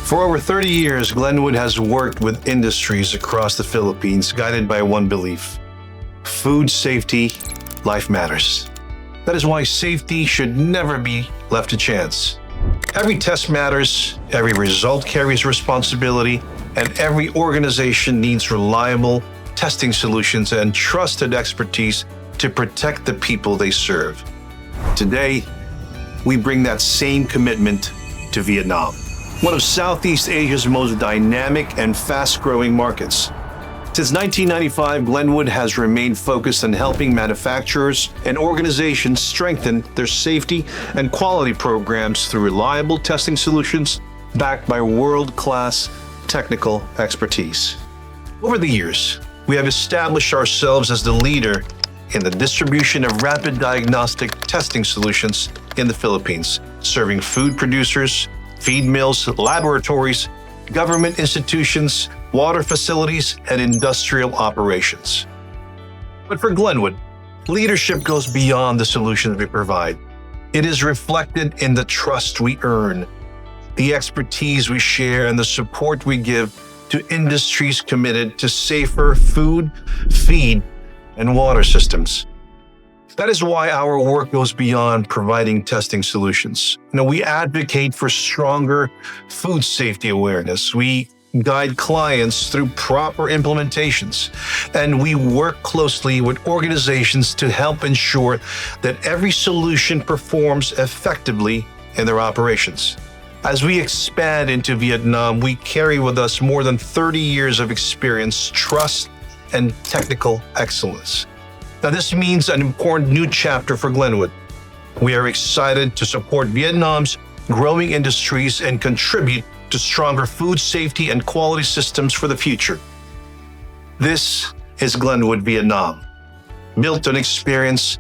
For over 30 years, Glenwood has worked with industries across the Philippines, guided by one belief: food safety, life matters. That is why safety should never be left to chance. Every test matters, every result carries responsibility, and every organization needs reliable testing solutions and trusted expertise to protect the people they serve. Today, we bring that same commitment to Vietnam, one of Southeast Asia's most dynamic and fast-growing markets. Since 1995, Glenwood has remained focused on helping manufacturers and organizations strengthen their safety and quality programs through reliable testing solutions backed by world-class technical expertise. Over the years, we have established ourselves as the leader in the distribution of rapid diagnostic testing solutions in the Philippines, serving food producers, feed mills, laboratories, government institutions, water facilities, and industrial operations. But for Glenwood, leadership goes beyond the solutions we provide. It is reflected in the trust we earn, the expertise we share, and the support we give to industries committed to safer food, feed, and water systems. That is why our work goes beyond providing testing solutions. We advocate for stronger food safety awareness. We guide clients through proper implementations, and we work closely with organizations to help ensure that every solution performs effectively in their operations. As we expand into Vietnam, we carry with us more than 30 years of experience, trust, and technical excellence. Now, this means an important new chapter for Glenwood. We are excited to support Vietnam's growing industries and contribute to stronger food safety and quality systems for the future. This is Glenwood, Vietnam, built on experience,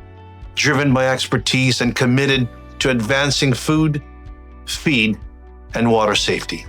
driven by expertise, and committed to advancing food, feed, and water safety.